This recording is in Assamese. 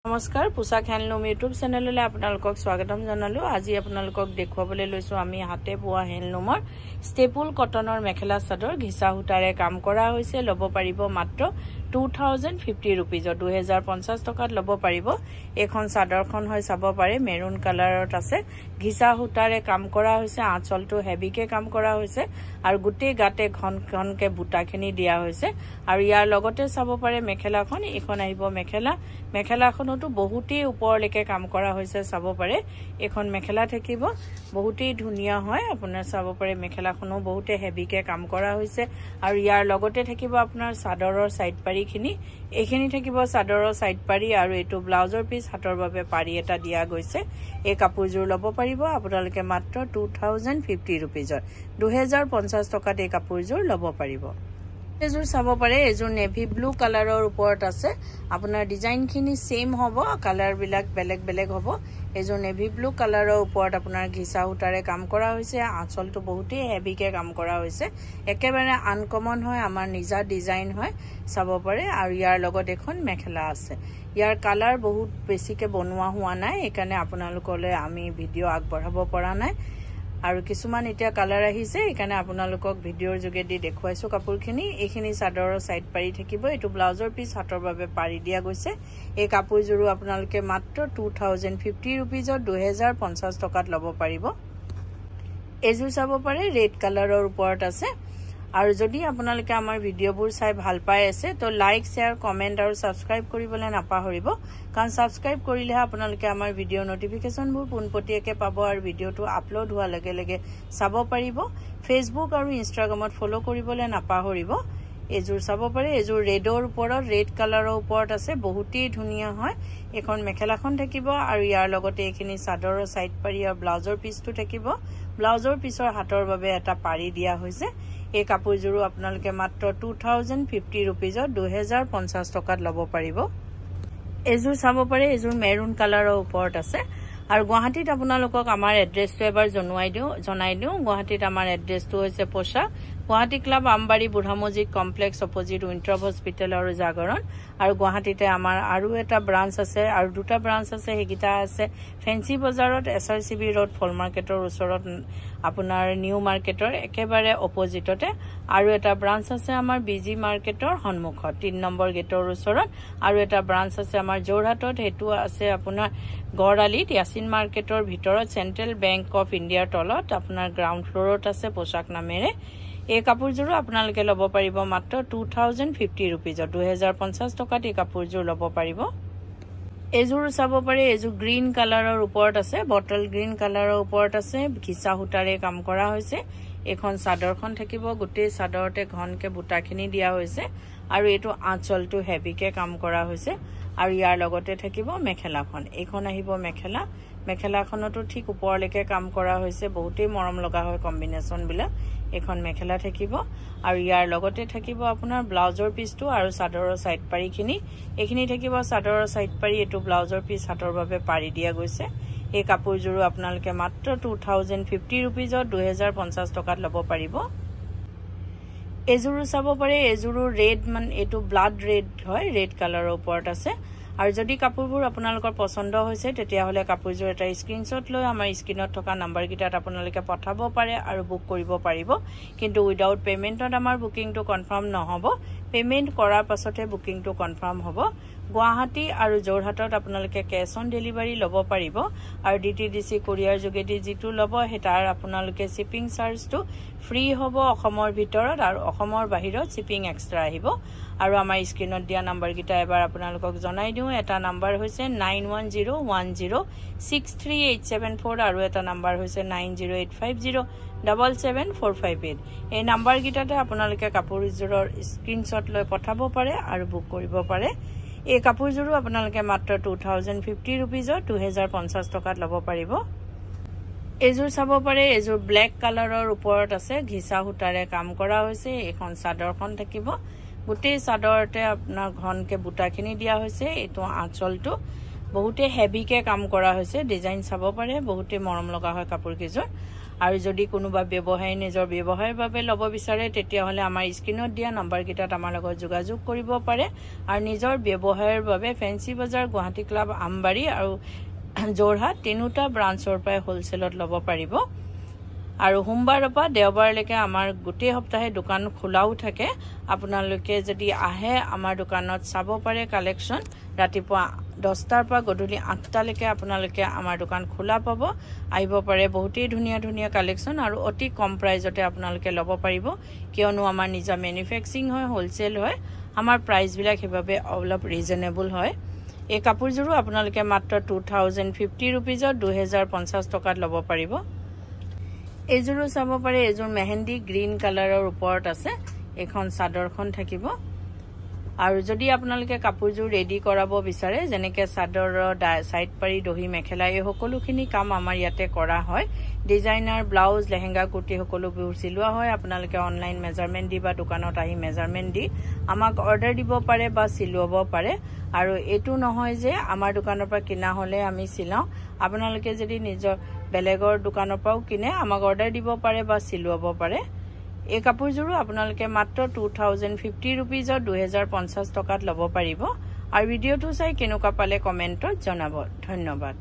নমস্কাৰ পোশাক হ্যান্ডলুম ইউটিউব চেনেললৈ আপোনালোকক স্বাগতম জনালো। আজি আপোনালোকক দেখুৱাবলৈ লৈছো আমি হাতে বোৱা হ্যান্ডলুমৰ ষ্টেপুল কটনৰ মেখেলা চাদৰ ঘিচা সূতাৰে কাম কৰা হৈছে। ল'ব পাৰিব মাত্ৰ 2050 रुपीजৰ 2050 টকাত ল'ব পাৰিব। এখন চাদৰখন হয় চাব পাৰে মেৰুন কালাৰত আছে, ঘিচা সূতাৰে কাম কৰা হৈছে, আঁচলটো হেভিকে কাম কৰা হৈছে আৰু গোটেই গাতে ঘন ঘনকে বুটাখিনি দিয়া হৈছে। আৰু ইয়াৰ লগতে চাব পাৰে মেখেলাখন, এখন আহিব মেখেলাখনতো বহুতেই ওপৰলৈকে কাম কৰা হৈছে চাব পাৰে। এখন মেখেলা থাকিব বহুতেই ধুনীয়া হয়, আপোনাৰ চাব পাৰে মেখেলাখনো বহুতে হেভিকে কাম কৰা হৈছে। আৰু ইয়াৰ লগতে থাকিব আপোনাৰ চাদৰৰ সাইড পাৰি এইখিনি থাকিব চাদৰৰ সাইড পাৰি আৰু এটো ব্লাউজৰ পিস হাতৰ বাবে পাৰি এটা দিয়া গৈছে। এই কাপোৰযোৰ ল'ব পাৰিব আপোনালোকে মাত্ৰ 2050 रुपीजৰ 2050 টকাত এই কাপোৰযোৰ ল'ব পাৰিব। এযোৰ চাব পাৰে, এযোৰ নেভি ব্লু কালাৰৰ ওপৰত আছে, আপোনাৰ ডিজাইনখিনি সেম হ'ব, কালাৰ বিলাক বেলেগ বেলেগ হ'ব। এযোৰ নেভি ব্লু কালাৰৰ ওপৰত আপোনাৰ ঘিচা সূতাৰে কাম কৰা হৈছে, আঁচলটো বহুতেই হেভিকে কাম কৰা হৈছে, একেবাৰে আনকমন হয়, আমাৰ নিজা ডিজাইন হয় চাব পাৰে। আৰু ইয়াৰ লগত এখন মেখেলা আছে, ইয়াৰ কালাৰ বহুত বেছিকে বনোৱা হোৱা নাই, এইকাৰণে আপোনালোকলৈ আমি ভিডিঅ' আগবঢ়াব পৰা নাই। আৰু কিছুমান এতিয়া কালাৰ আহিছে, এইকাৰণে আপোনালোকক ভিডিঅ'ৰ যোগেদি দেখুৱাইছো কাপোৰখিনি। এইখিনি চাদৰৰ সাইড পাৰি থাকিব, এটো ব্লাউজৰ পিস হাতৰ বাবে পাৰি দিয়া গৈছে। এই কাপোৰযোৰো আপোনালোকে মাত্ৰ 2050 रुपीजৰ 2050 টকাত ল'ব পাৰিব। এযোৰ চাব পাৰে ৰেড কালাৰৰ ওপৰত আছে। আৰু যদি আপোনালোকে আমাৰ ভিডিঅ'বোৰ চাই ভাল পাই আছে তো লাইক শেয়াৰ কমেন্ট আৰু সাবস্ক্ৰাইব কৰিবলৈ নাপাহৰিব, কাৰণ সাবস্ক্ৰাইব কৰিলে আপোনালোকে আমাৰ ভিডিঅ' নটিফিকেশনবোৰ পোনপটীয়াকৈ পাব আৰু ভিডিঅ'টো আপলোড হোৱাৰ লগে লগে চাব পাৰিব। ফেচবুক আৰু ইনষ্টাগ্ৰামত ফলো কৰিবলৈ নাপাহৰিব। এযোৰ চাব পাৰে, এযোৰ ৰেডৰ ওপৰত ৰেড কালাৰৰ ওপৰত আছে, বহুতেই ধুনীয়া হয়। এখন মেখেলাখন থাকিব আৰু ইয়াৰ লগতে এইখিনি চাদৰৰ সাইড পাৰি আৰু ব্লাউজৰ পিসটো থাকিব, ব্লাউজৰ পিসৰ হাতৰ বাবে এটা পাৰি দিয়া হৈছে। এই কাপোৰযোৰো আপোনালোকে মাত্ৰ 2050 रुपीजৰ 2050 টকাত ল'ব পাৰিব। এযোৰ চাব পাৰে, এযোৰ মেৰুন কালাৰৰ ওপৰত আছে। আৰু গুৱাহাটীত আপোনালোকক আমাৰ এড্ৰেছটো এবাৰ জনাই দিওঁ। গুৱাহাটীত আমাৰ এড্ৰেছটো হৈছে পোশাক গুৱাহাটী ক্লাব আমবাৰী বুঢ়া মছজিদ কমপ্লেক্স অপজিট উইণ্টাৰ হস্পিটেল আৰু জাগৰণ। আৰু গুৱাহাটীতে আমাৰ আৰু এটা ব্ৰাঞ্চ আছে, আৰু দুটা ব্ৰাঞ্চ আছে, সেইকেইটা আছে ফেন্সি বজাৰত SRCB ৰোড ফল মাৰ্কেটৰ ওচৰত, আপোনাৰ নিউ মাৰ্কেটৰ একেবাৰে অপজিটতে, আৰু এটা ব্ৰাঞ্চ আছে আমাৰ বিজি মাৰ্কেটৰ সন্মুখত 3 নম্বৰ গেটৰ ওচৰত, আৰু এটা ব্ৰাঞ্চ আছে আমাৰ যোৰহাটত, সেইটো আছে আপোনাৰ গড়আলিত ইয়াছিন মাৰ্কেটৰ ভিতৰত চেন্ট্ৰেল বেংক অফ ইণ্ডিয়াৰ তলত আপোনাৰ গ্ৰাউণ্ড ফ্ল'ৰত আছে পোশাক নামেৰে। এই কাপোৰযোৰো আপোনালোকে ল'ব পাৰিব মাত্ৰ 2050 रुपीजৰ 2050 টকাত এই কাপোৰযোৰ ল'ব পাৰিব। এযোৰ চাব পাৰে, এযোৰ গ্ৰীণ কালাৰৰ ওপৰত আছে, বটল গ্ৰীণ কালাৰৰ ওপৰত আছে, ঘিচা সূতাৰে কাম কৰা হৈছে। এখন চাদৰখন থাকিব, গোটেই চাদৰতে ঘনকে বুটাখিনি দিয়া হৈছে আৰু এইটো আঁচলটো হেভিকে কাম কৰা হৈছে। আৰু ইয়াৰ লগতে থাকিব মেখেলাখন, এইখন আহিব মেখেলাখনতো ঠিক ওপৰলৈকে কাম কৰা হৈছে, বহুতেই মৰম লগা হয় কম্বিনেশ্যন বিলাক। এখন মেখেলা থাকিব আৰু ইয়াৰ লগতে থাকিব আপোনাৰ ব্লাউজৰ পিসটো আৰু চাদৰৰ সাইড পাৰিখিনি, এইখিনি থাকিব চাদৰৰ সাইড পাৰি, এইটো ব্লাউজৰ পিস হাতৰ বাবে পাৰি দিয়া গৈছে। এই কাপোৰযোৰো আপোনালোকে মাত্ৰ 2050 रुपीजৰ 2050 টকাত ল'ব পাৰিব। এযোৰো চাব পাৰে, এযোৰো ৰেড, মানে এইটো ব্লাড ৰেড হয়, ৰেড কালাৰৰ ওপৰত আছে। আৰু যদি কাপোৰবোৰ আপোনালোকৰ পছন্দ হৈছে তেতিয়াহ'লে কাপোৰযোৰ এটা স্ক্ৰীনশ্বট লৈ আমাৰ স্ক্ৰীনত থকা নাম্বাৰকেইটাত আপোনালোকে পঠাব পাৰে আৰু বুক কৰিব পাৰিব। কিন্তু উইদাউট পেমেণ্টত আমাৰ বুকিংটো কনফাৰ্ম নহ'ব, পেমেণ্ট কৰাৰ পাছতহে বুকিংটো কনফাৰ্ম হ'ব। গুৱাহাটী আৰু যোৰহাটত আপোনালোকে কেছ অন ডেলিভাৰী ল'ব পাৰিব, আৰু DTDC কোৰিয়াৰ যোগেদি যিটো ল'ব সেই তাৰ আপোনালোকে শ্বিপিং চাৰ্জটো ফ্ৰী হ'ব অসমৰ ভিতৰত, আৰু অসমৰ বাহিৰত শ্বিপিং এক্সট্ৰা আহিব। আৰু আমাৰ স্ক্ৰীনত দিয়া নাম্বাৰকেইটা এবাৰ আপোনালোকক জনাই দিওঁ। এটা নাম্বাৰ হৈছে 9101063874 আৰু এটা নাম্বাৰ হৈছে 9085077458। এই নাম্বাৰকেইটাতে আপোনালোকে কাপোৰযোৰৰ স্ক্ৰীনশ্বট লৈ পঠাব পাৰে আৰু বুক কৰিব পাৰে। এই কাপোৰযোৰো আপোনালোকে মাত্ৰ 2050 रुपीजৰ 2050 টকাত ল'ব পাৰিব। এযোৰ চাব পাৰে, এযোৰ ব্লেক কালাৰৰ ওপৰত আছে, ঘিচা সূতাৰে কাম কৰা হৈছে। এখন চাদৰখন থাকিব, গোটেই চাদৰতে আপোনাৰ ঘনকে বুটাখিনি দিয়া হৈছে, এইটো আঁচলটো বহুতে হেভিকে কাম কৰা হৈছে, ডিজাইন চাব পাৰে, বহুতে মৰম লগা হয় কাপোৰ কেইযোৰ। আৰু যদি কোনোবা ব্যৱসায়ী নিজৰ ব্যৱসায়ৰ বাবে ল'ব বিচাৰে তেতিয়াহ'লে আমাৰ স্ক্ৰীনত দিয়া নম্বৰকেইটাত আমাৰ লগত যোগাযোগ কৰিব পাৰে আৰু নিজৰ ব্যৱসায়ৰ বাবে ফেন্সি বজাৰ, গুৱাহাটী ক্লাব, আমবাৰী আৰু যোৰহাট তিনিটা ব্ৰাঞ্চৰ পৰা হোলচেলত ল'ব পাৰিব। আৰু সোমবাৰৰ পৰা দেওবাৰলৈকে আমাৰ গোটেই সপ্তাহে দোকান খোলাও থাকে। আপোনালোকে যদি আহে আমাৰ দোকানত চাব পাৰে কালেকশ্যন। ৰাতিপুৱা 10টাৰ পৰা গধূলি 8টালৈকে আপোনালোকে আমাৰ দোকান খোলা পাব। আহিব পাৰে, বহুতেই ধুনীয়া ধুনীয়া কালেকশ্যন আৰু অতি কম প্ৰাইজতে আপোনালোকে ল'ব পাৰিব, কিয়নো আমাৰ নিজা মেনুফেক্সাৰিং হয়, হোলচেল হয়। আমাৰ প্ৰাইচবিলাক সেইবাবে অলপ ৰিজনেবল হয়। এই কাপোৰযোৰো আপোনালোকে মাত্ৰ 2050 ৰুপিজত 2050 টকাত ল'ব পাৰিব। এইযোৰো চাব পাৰে, এইযোৰ মেহেন্দি গ্ৰীণ কালাৰৰ ওপৰত আছে। এইখন চাদৰখন থাকিব। আৰু যদি আপোনালোকে কাপোৰযোৰ ৰেডি কৰাব বিচাৰে, যেনেকৈ চাদৰৰ চাইড পাৰি, দহি, মেখেলা, এই সকলোখিনি কাম আমাৰ ইয়াতে কৰা হয়। ডিজাইনাৰ, ব্লাউজ, লেহেংগা, কুৰ্তি সকলোবোৰ চিলোৱা হয়। আপোনালোকে অনলাইন মেজাৰমেণ্ট দি বা দোকানত আহি মেজাৰমেণ্ট দি আমাক অৰ্ডাৰ দিব পাৰে বা চিলোৱাব পাৰে। আৰু এইটো নহয় যে আমাৰ দোকানৰ পৰা কিনা হ'লে আমি চিলাওঁ। আপোনালোকে যদি নিজৰ বেলেগৰ দোকানৰ পৰাও কিনে আমাক অৰ্ডাৰ দিব পাৰে বা চিলোৱাব পাৰে। এই কাপোৰযোৰো আপোনালোকে মাত্ৰ 2050 ৰুপিজত 2050 টকাত ল'ব পাৰিব। আৰু ভিডিঅ'টো চাই কেনেকুৱা পালে কমেণ্টত জনাব। ধন্যবাদ।